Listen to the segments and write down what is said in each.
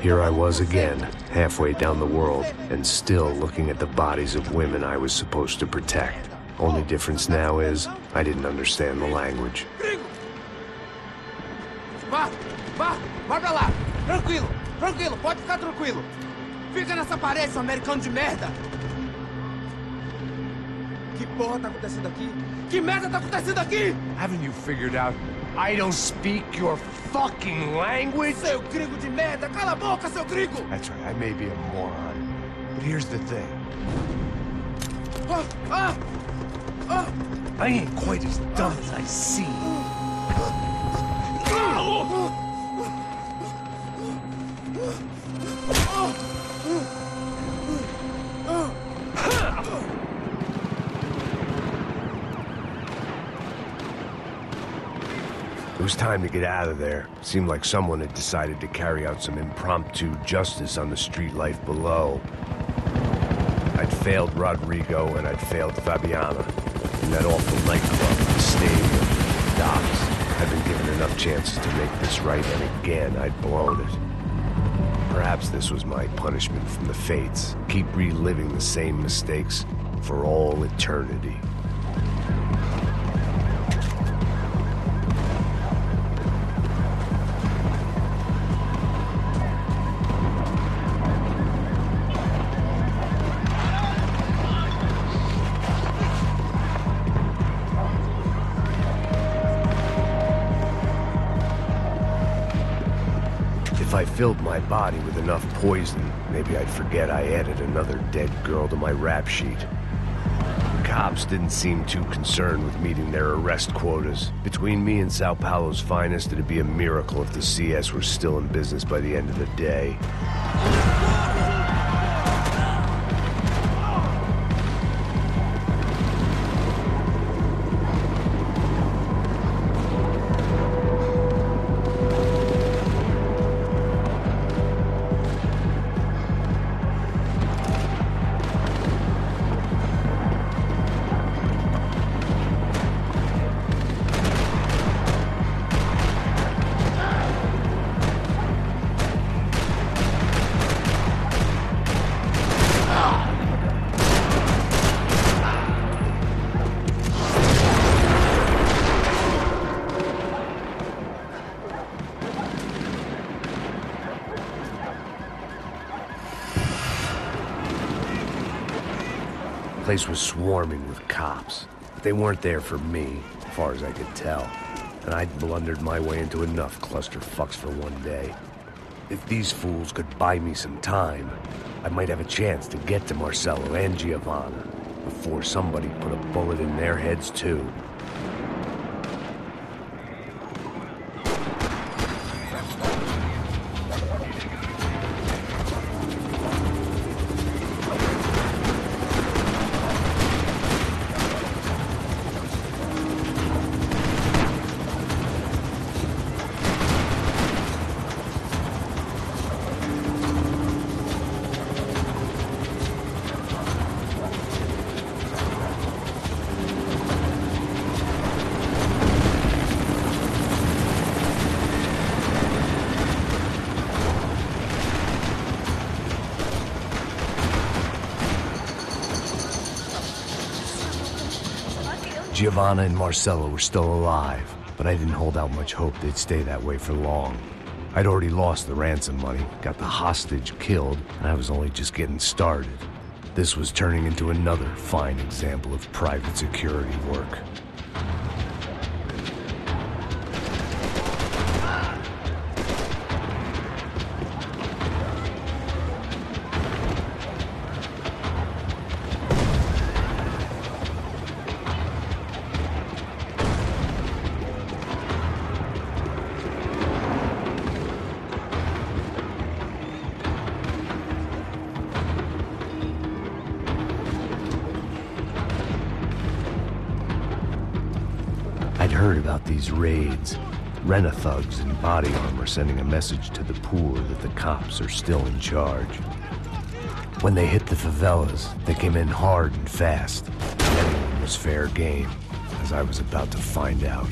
Here I was again, halfway down the world, and still looking at the bodies of women I was supposed to protect. Only difference now is, I didn't understand the language. Vai pra lá! Tranquilo, tranquilo, pode ficar tranquilo! Fica nessa parede, seu americano de merda! Que porra tá acontecendo aqui? Que merda tá acontecendo aqui? Haven't you figured out I don't speak your fucking language? Seu gringo de merda! Cala a boca, seu gringo! That's right, I may be a moron, but here's the thing. I ain't quite as dumb as I seem. It was time to get out of there. Seemed like someone had decided to carry out some impromptu justice on the street life below. I'd failed Rodrigo and I'd failed Fabiana. In that awful nightclub, the stadium, the docks. I'd been given enough chances to make this right, and again I'd blown it. Perhaps this was my punishment from the fates. Keep reliving the same mistakes for all eternity. If I filled my body with enough poison, maybe I'd forget I added another dead girl to my rap sheet. The cops didn't seem too concerned with meeting their arrest quotas. Between me and Sao Paulo's finest, it'd be a miracle if the CS were still in business by the end of the day. The place was swarming with cops. But they weren't there for me, as far as I could tell. And I'd blundered my way into enough clusterfucks for one day. If these fools could buy me some time, I might have a chance to get to Marcello and Giovanna before somebody put a bullet in their heads too. Giovanna and Marcello were still alive, but I didn't hold out much hope they'd stay that way for long. I'd already lost the ransom money, got the hostage killed, and I was only just getting started. This was turning into another fine example of private security work. I'd heard about these raids. Rent-a-thugs in body armor sending a message to the poor that the cops are still in charge. When they hit the favelas, they came in hard and fast. Anyone was fair game, as I was about to find out.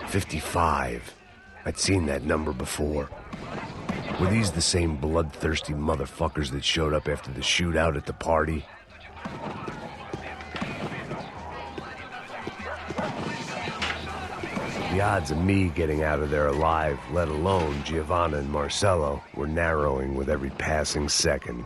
55. I'd seen that number before. Were these the same bloodthirsty motherfuckers that showed up after the shootout at the party? The odds of me getting out of there alive, let alone Giovanna and Marcello, were narrowing with every passing second.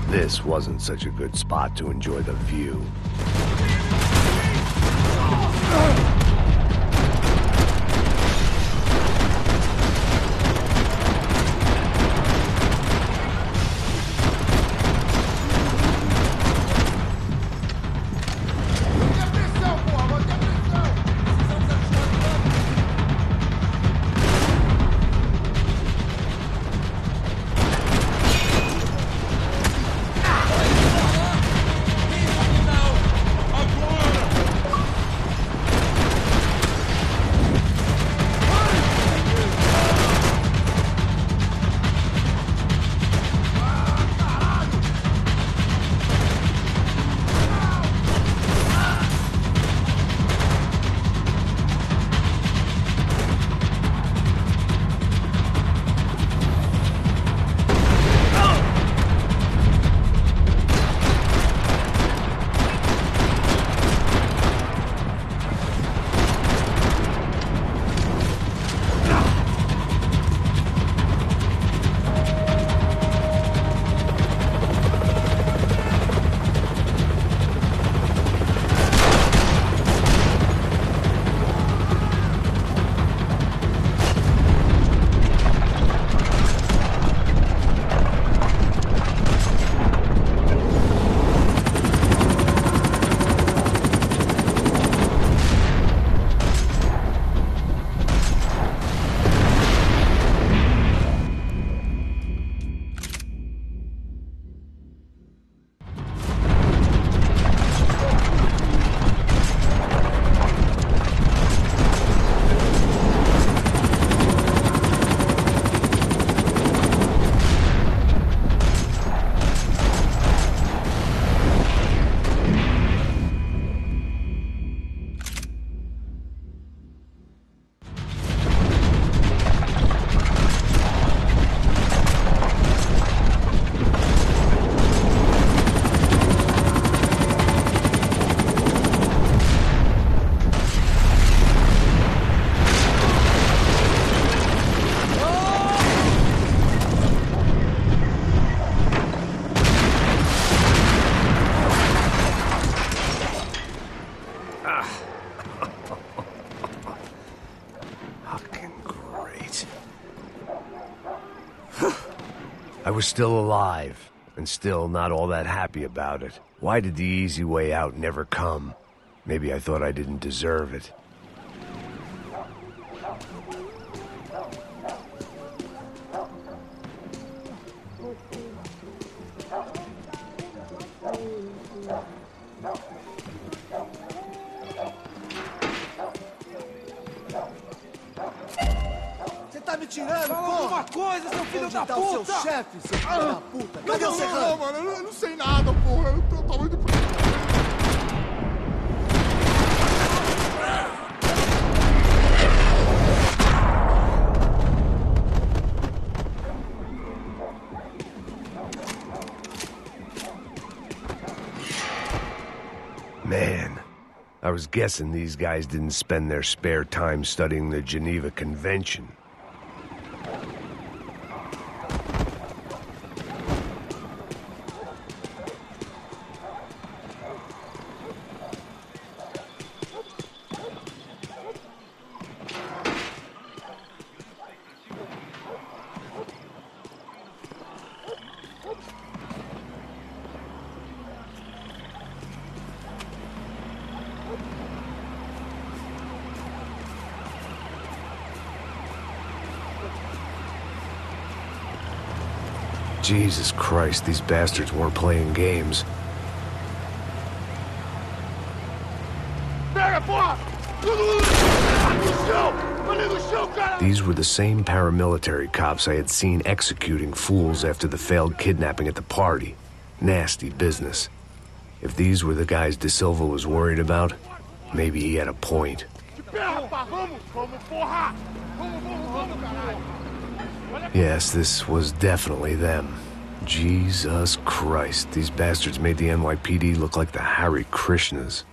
This wasn't such a good spot to enjoy the view. I was still alive, and still not all that happy about it. Why did the easy way out never come? Maybe I thought I didn't deserve it. Tá me tirando, fala porra! alguma coisa, seu filho da puta! Onde tá o seu chefe, seu filho da puta? Cadê o Serrano? Não, mano, eu não sei nada, porra. Eu tô muito... Man, I was guessing these guys didn't spend their spare time studying the Geneva Convention. Jesus Christ, these bastards weren't playing games. Pega, porra! No chão! Ali no chão, cara! These were the same paramilitary cops I had seen executing fools after the failed kidnapping at the party. Nasty business. If these were the guys De Silva was worried about, maybe he had a point. Yes, this was definitely them. Jesus Christ, these bastards made the NYPD look like the Hare Krishnas.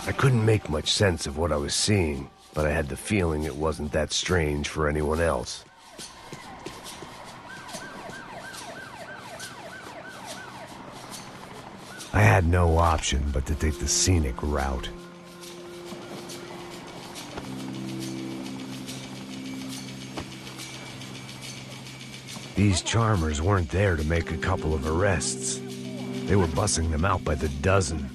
I couldn't make much sense of what I was seeing, but I had the feeling it wasn't that strange for anyone else. I had no option but to take the scenic route. These charmers weren't there to make a couple of arrests. They were bussing them out by the dozen.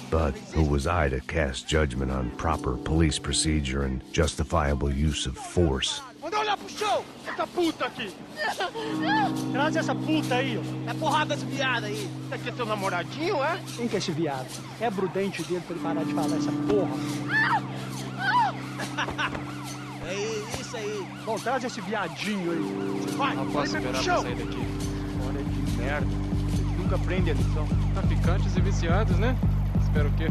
But who was I to cast judgment on proper police procedure and justifiable use of force? Manda olhar pro chão! Essa puta aqui! Traz essa puta aí, ó. É porrada esse viado aí. Esse aqui é teu namoradinho, é? Quem que é esse viado? Quebra o dente dele pra ele parar de falar essa porra. É isso aí. Bom, traz esse viadinho aí. Vai! Não posso vai pro esperar chão! pra sair daqui. Olha que merda. Vocês nunca aprendem a lição. Traficantes e viciados, né? Espero o quê?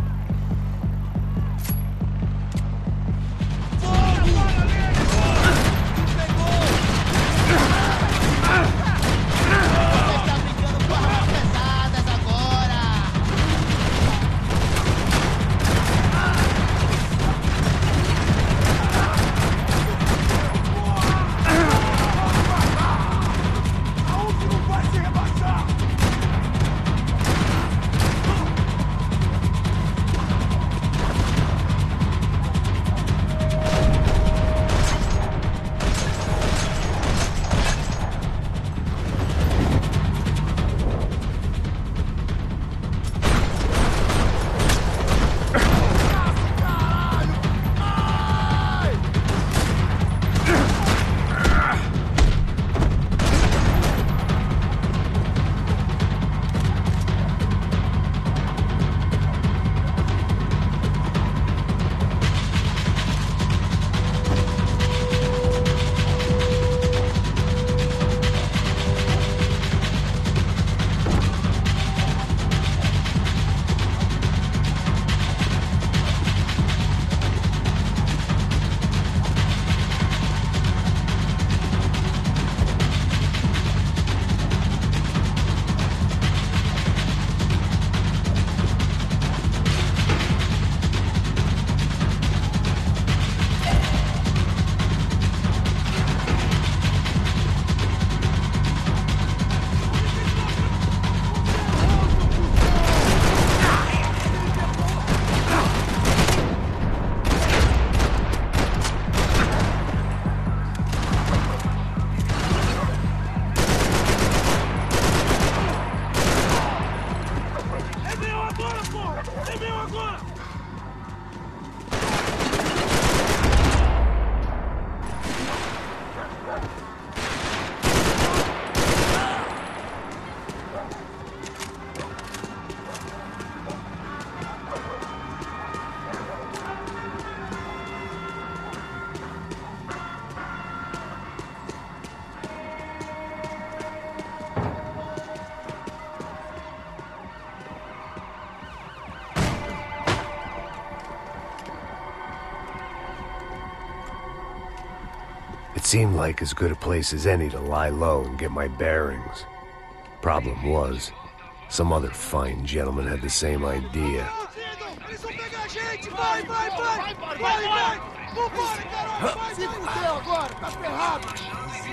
It seemed like as good a place as any to lie low and get my bearings. Problem was, Some other fine gentleman had the same idea. Eles vão pegar a gente! Vai, vai, vai! Vai, vai! Vambora, caralho! Vai! Se fudeu agora, tá ferrado!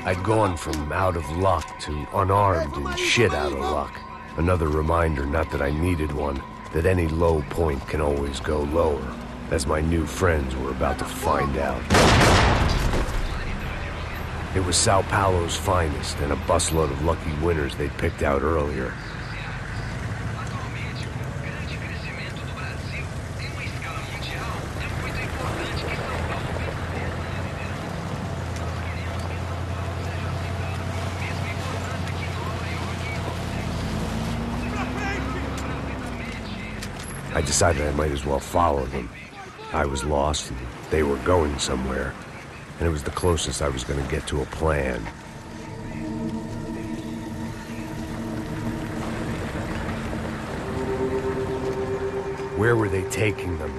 I'd gone from out of luck to unarmed and shit out of luck. Another reminder, not that I needed one, that any low point can always go lower, as my new friends were about to find out. It was Sao Paulo's finest and a busload of lucky winners they'd picked out earlier. I decided I might as well follow them. I was lost and they were going somewhere, and it was the closest I was going to get to a plan. Where were they taking them?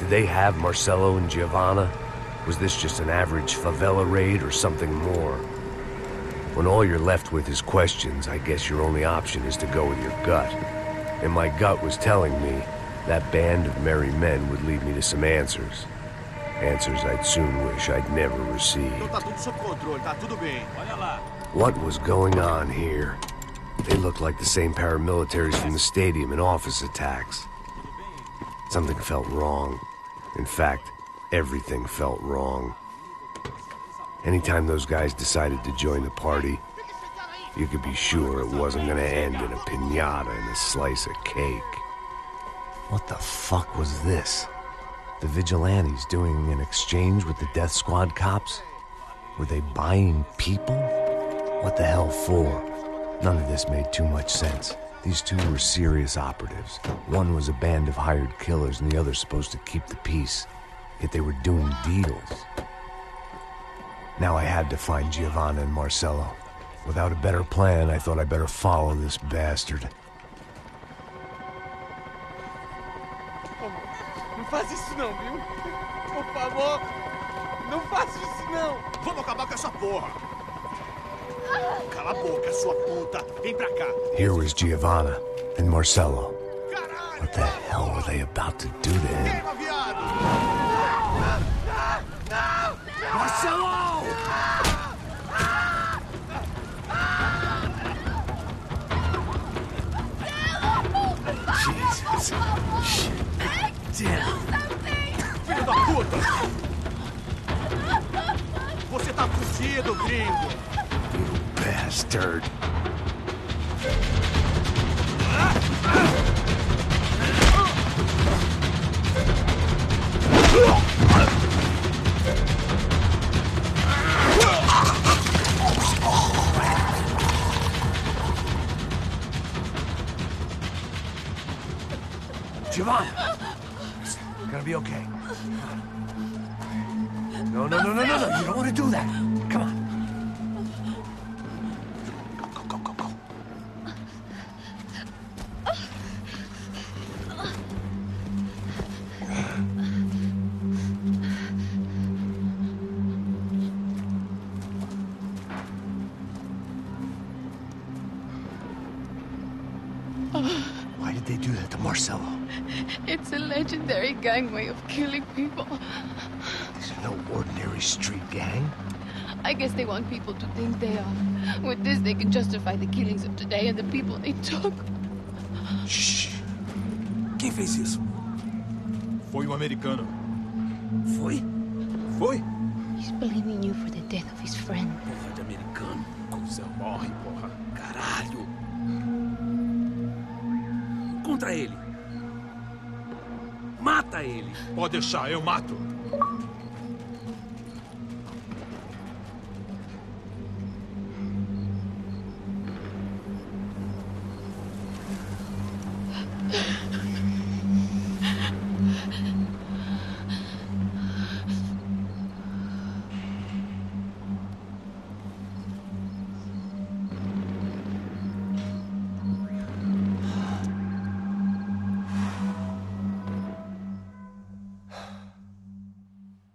Did they have Marcelo and Giovanna? Was this just an average favela raid or something more? When all you're left with is questions, I guess your only option is to go with your gut. And my gut was telling me that band of merry men would lead me to some answers. Answers I'd soon wish I'd never received. Tá tudo sob controle, tá tudo bem. Olha lá. What was going on here? They looked like the same paramilitaries from the stadium in office attacks. Something felt wrong. In fact, everything felt wrong. Anytime those guys decided to join the party, you could be sure it wasn't gonna end in a piñata and a slice of cake. What the fuck was this? The vigilantes doing an exchange with the death squad cops? Were they buying people? What the hell for? None of this made too much sense. These two were serious operatives. One was a band of hired killers and the other supposed to keep the peace. Yet they were doing deals. Now I had to find Giovanna and Marcelo. Without a better plan, I thought I'd better follow this bastard. Não faz isso não, viu? Por favor, não faça isso não. Vamos acabar com essa porra. Cala a boca, sua puta. Vem pra cá. Here was Giovanna and Marcelo. What the hell were they about to do to him? Marcelo! Jesus. Shit. Damn. Filho da puta! Você tá fugido, gringo! You bastard. Giovanna! It's gonna be okay. No. You don't want to do that. Come on. Go. Why did they do that to Marcelo? It's a legendary gang way of killing people. These are no ordinary street gang. I guess they want people to think they are. With this, they can justify the killings of today and the people they took. Shh. Quem fez isso? Foi americano. Foi? Foi? He's blaming you for the death of his friend. Porra de americano. Coisa morre, porra. Caralho. Contra ele. Mata ele. Pode deixar, eu mato.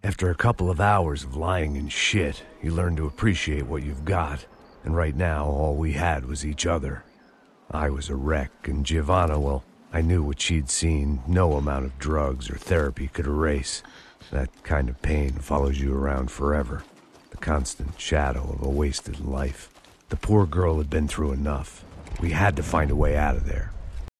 After a couple of hours of lying in shit, you learn to appreciate what you've got. And right now, all we had was each other. I was a wreck, and Giovanna, well, I knew what she'd seen no amount of drugs or therapy could erase. That kind of pain follows you around forever. The constant shadow of a wasted life. The poor girl had been through enough. We had to find a way out of there.